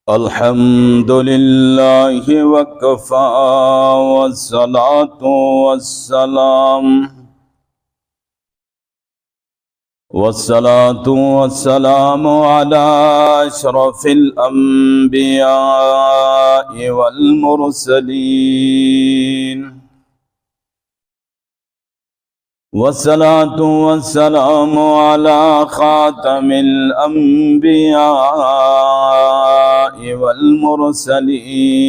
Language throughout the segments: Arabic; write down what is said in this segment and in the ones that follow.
الحمد لله وكفى والصلاة والسلام على أشرف الأنبياء والمرسلين والصلاة والسلام على خاتم الأنبياء والمرسلين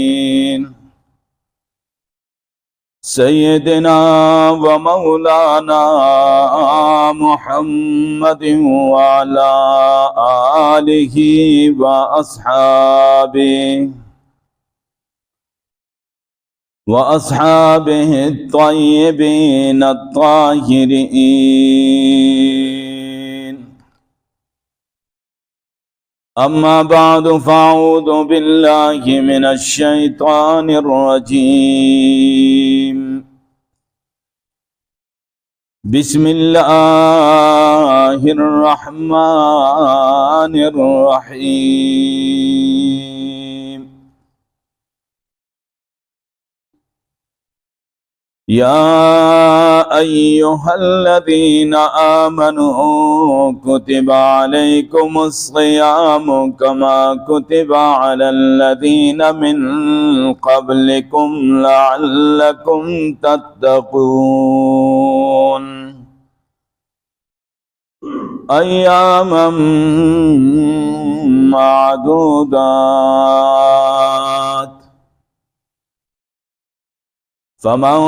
سيدنا ومولانا محمد وعلى آله وأصحابه الطيبين الطاهرين. أما بعد فأعوذ بالله من الشيطان الرجيم. بسم الله الرحمن الرحيم. يا أيها الذين آمنوا كتب عليكم الصيام كما كتب على الذين من قبلكم لعلكم تتقون أياما معدودات. فمن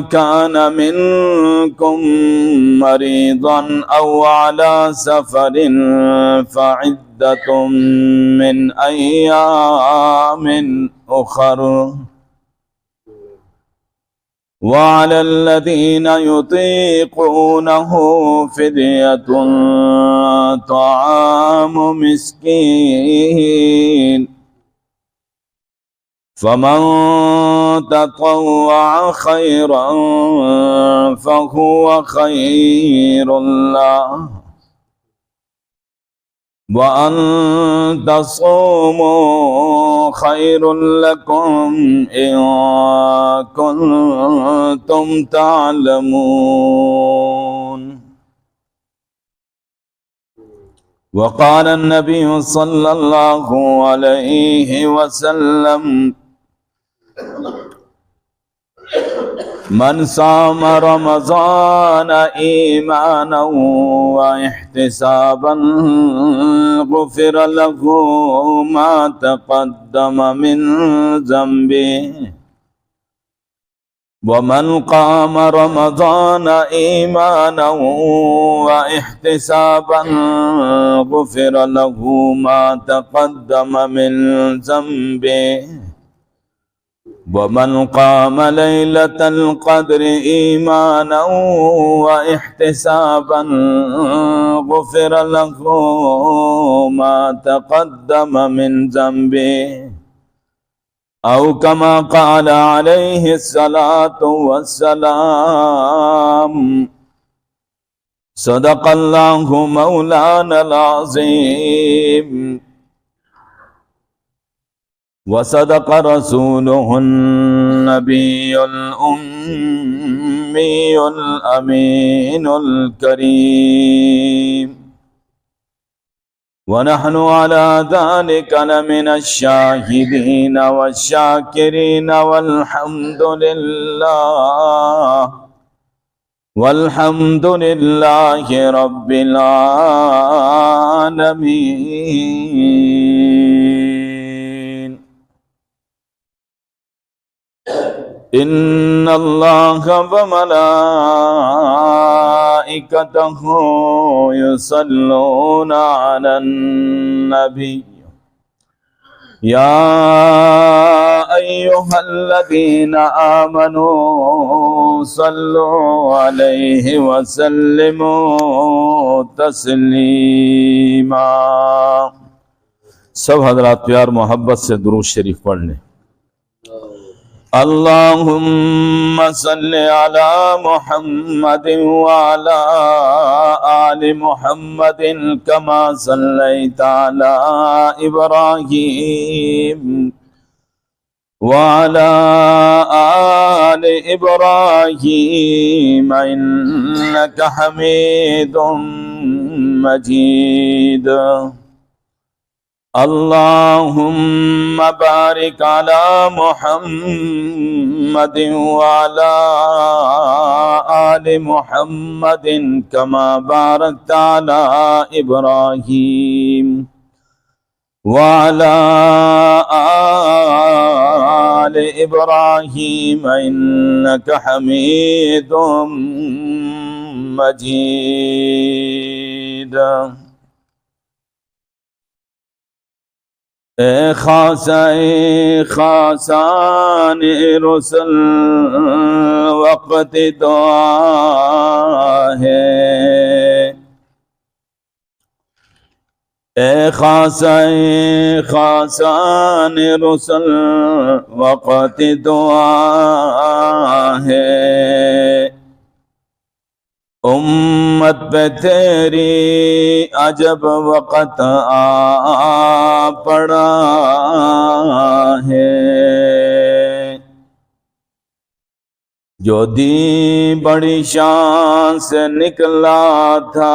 كان منكم مريضا أو على سفر فعدة من أيام أخر وعلى الذين يطيقونه فدية طعام مسكين فمن تطوع خيرا فهو خير له وأن تصوموا خير لكم إن كنتم تعلمون. وقال النبي صلى الله عليه وسلم: من صام رمضان إيمانا واحتسابا غفر له ما تقدم من ذنبه ومن قام رمضان إيمانا واحتسابا غفر له ما تقدم من ذنبه ومن قام ليلة القدر إيمانا واحتسابا غفر له ما تقدم من ذنبه أو كما قال عليه الصلاة والسلام. صدق الله مولانا العظيم وصدق رسوله النبي الأمي الأمين الكريم ونحن على ذلك لمن الشاهدين والشاكرين والحمد لله رب العالمين. إن الله وملائكته يصلون على النبي يا أيها الذين آمنوا صلوا عليه وسلموا تسلیما. सब हजरात प्यार मोहब्बत से दुरूद शरीफ पढ़ लें. اللهم صل على محمد وعلى آل محمد كما صليت على إبراهيم وعلى آل إبراهيم إنك حميد مجيد اللهم بارك على محمد وعلى آل محمد كما باركت على إبراهيم وعلى آل إبراهيم إنك حميد مجيد اے خاصان رسل وقت دعا ہے اے خاصان رسل وقت دعا ہے امت پہ تیری عجب وقت آ پڑا ہے جو دین بڑی شان سے نکلا تھا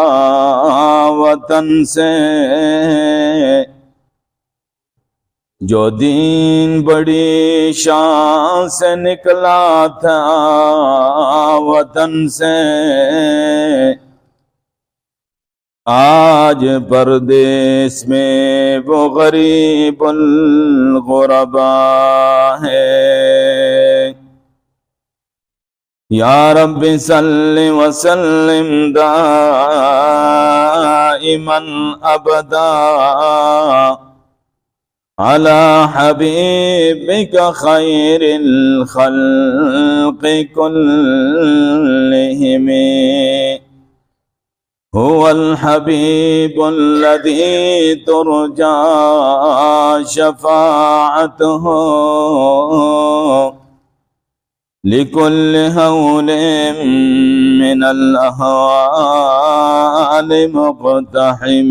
وطن سے جو دین بڑی شان سے نکلا تھا وطن سے آج پردیس میں وہ غریب الغرباء ہے یا رب صلی وسلم دائما ابدا على حبيبك خير الخلق كلهم هو الحبيب الذي ترجى شفاعته لكل هول من الأهوال مقتحمين